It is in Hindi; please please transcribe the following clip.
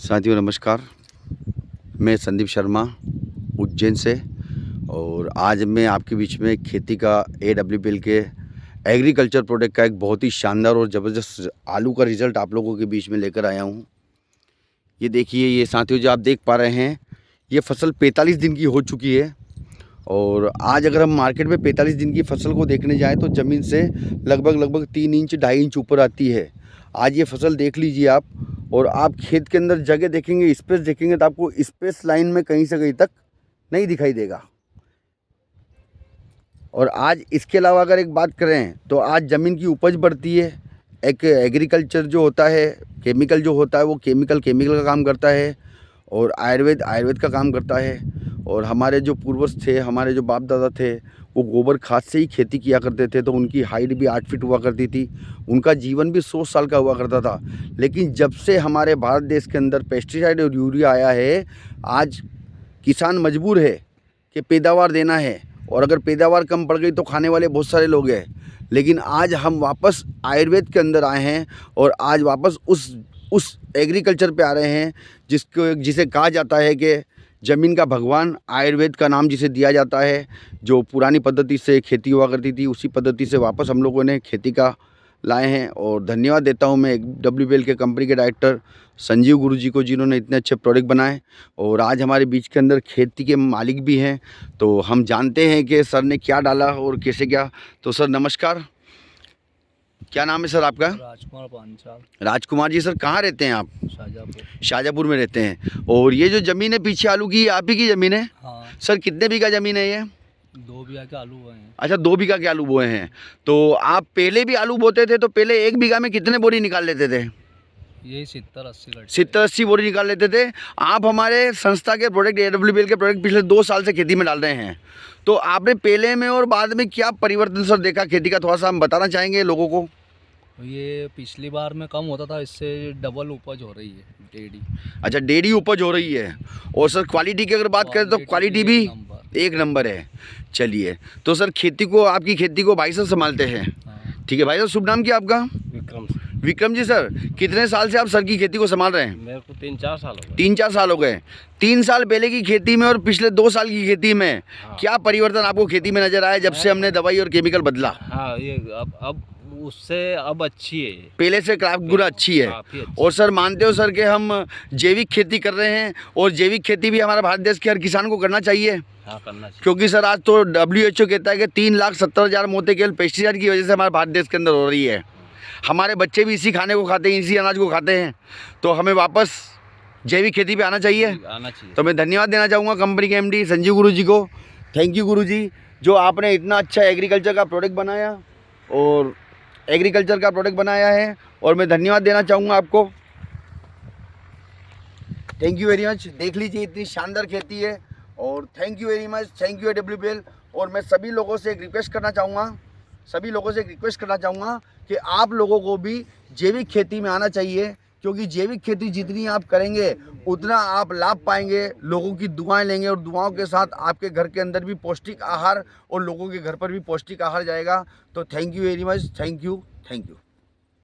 साथियों नमस्कार, मैं संदीप शर्मा उज्जैन से। और आज मैं आपके बीच में खेती का AWPL के एग्रीकल्चर प्रोडक्ट का एक बहुत ही शानदार और ज़बरदस्त आलू का रिज़ल्ट आप लोगों के बीच में लेकर आया हूँ। ये देखिए, ये साथियों जो आप देख पा रहे हैं, ये फसल 45 दिन की हो चुकी है। और आज अगर हम मार्केट में 45 दिन की फसल को देखने जाएँ तो ज़मीन से लगभग 3 इंच 2.5 इंच ऊपर आती है। आज ये फसल देख लीजिए आप, और आप खेत के अंदर जगह देखेंगे, स्पेस देखेंगे, तो आपको स्पेस लाइन में कहीं से कहीं तक नहीं दिखाई देगा। और आज इसके अलावा अगर एक बात करें तो आज ज़मीन की उपज बढ़ती है। एक एग्रीकल्चर जो होता है, केमिकल जो होता है, वो केमिकल का काम करता है, और आयुर्वेद का काम करता है। और हमारे जो पूर्वज थे, हमारे जो बाप दादा थे, वो गोबर खाद से ही खेती किया करते थे। तो उनकी हाइट भी 8 फीट हुआ करती थी, उनका जीवन भी 100 साल का हुआ करता था। लेकिन जब से हमारे भारत देश के अंदर पेस्टिसाइड और यूरिया आया है, आज किसान मजबूर है कि पैदावार देना है। और अगर पैदावार कम पड़ गई तो खाने वाले बहुत सारे लोग हैं। लेकिन आज हम वापस आयुर्वेद के अंदर आए हैं, और आज वापस उस एग्रीकल्चर पे आ रहे हैं जिसे कहा जाता है कि ज़मीन का भगवान, आयुर्वेद का नाम जिसे दिया जाता है। जो पुरानी पद्धति से खेती हुआ करती थी, उसी पद्धति से वापस हम लोगों ने खेती का लाए हैं। और धन्यवाद देता हूं मैं AWPL के कंपनी के डायरेक्टर संजीव गुरु जी को, जिन्होंने इतने अच्छे प्रोडक्ट बनाए। और आज हमारे बीच के अंदर खेती के मालिक भी हैं, तो हम जानते हैं कि सर ने क्या डाला और कैसे क्या। तो सर नमस्कार, क्या नाम है सर आपका? राजकुमार पांचाल। राजकुमार जी, सर कहाँ रहते हैं आप? शाहजहाँपुर। शाहजहाँपुर में रहते हैं। और ये जो ज़मीन है पीछे आलू की, आप ही की ज़मीन है? हाँ। सर कितने बीघा ज़मीन है ये? 2 बीघा के आलू हुए हैं। अच्छा, 2 बीघा के आलू बोए हैं। तो आप पहले भी आलू बोते थे, तो पहले 1 बीघा में कितने बोरी निकाल लेते थे? यही 70-80 कट्टे। 70-80 बोरी निकाल लेते थे। आप हमारे संस्था के प्रोडक्ट, AWPL के प्रोडक्ट पिछले 2 साल से खेती में डाल रहे हैं। तो आपने पहले में और बाद में क्या परिवर्तन सर देखा खेती का, थोड़ा सा हम बताना चाहेंगे लोगों को? ये पिछली बार में कम होता था, इससे डबल उपज हो रही है, डेढ़ी। अच्छा, डेढ़ी उपज हो रही है। और सर क्वालिटी की अगर बात करें तो क्वालिटी भी एक नंबर है। चलिए, तो सर आपकी खेती को भाई साहब संभालते हैं? हाँ। ठीक है भाई साहब, शुभ नाम क्या आपका? विक्रम जी। सर कितने साल से आप सर की खेती को संभाल रहे हैं? मेरे को 3-4 साल हो गए। 3-4 साल हो गए। 3 साल पहले की खेती में और पिछले 2 साल की खेती में क्या परिवर्तन आपको खेती में नजर आया जब से हमने दवाई और केमिकल बदला? हाँ, ये अब उससे अब अच्छी है, पहले से क्राफ्ट गुना अच्छी है। और सर मानते हो सर कि हम जैविक खेती कर रहे हैं, और जैविक खेती भी हमारे भारत देश के हर किसान को करना चाहिए? हाँ, करना चाहिए। क्योंकि सर आज तो WHO कहता है कि 3,70,000 मौतें केवल पेस्टिसाइड की वजह से हमारे भारत देश के अंदर हो रही है। हमारे बच्चे भी इसी खाने को खाते हैं, इसी अनाज को खाते हैं। तो हमें वापस जैविक खेती पे आना चाहिए। तो मैं धन्यवाद देना चाहूँगा कंपनी के MD संजीव गुरु जी को। थैंक यू गुरु जी, जो आपने इतना अच्छा एग्रीकल्चर का प्रोडक्ट बनाया है। और मैं धन्यवाद देना चाहूँगा आपको। Thank you very much. देख लीजिए, इतनी शानदार खेती है। और thank you very much, thank you AWPL। और मैं सभी लोगों से एक रिक्वेस्ट करना चाहूँगा कि आप लोगों को भी जैविक खेती में आना चाहिए। क्योंकि जैविक खेती जितनी आप करेंगे उतना आप लाभ पाएंगे, लोगों की दुआएं लेंगे, और दुआओं के साथ आपके घर के अंदर भी पौष्टिक आहार और लोगों के घर पर भी पौष्टिक आहार जाएगा। तो thank you very much, thank you.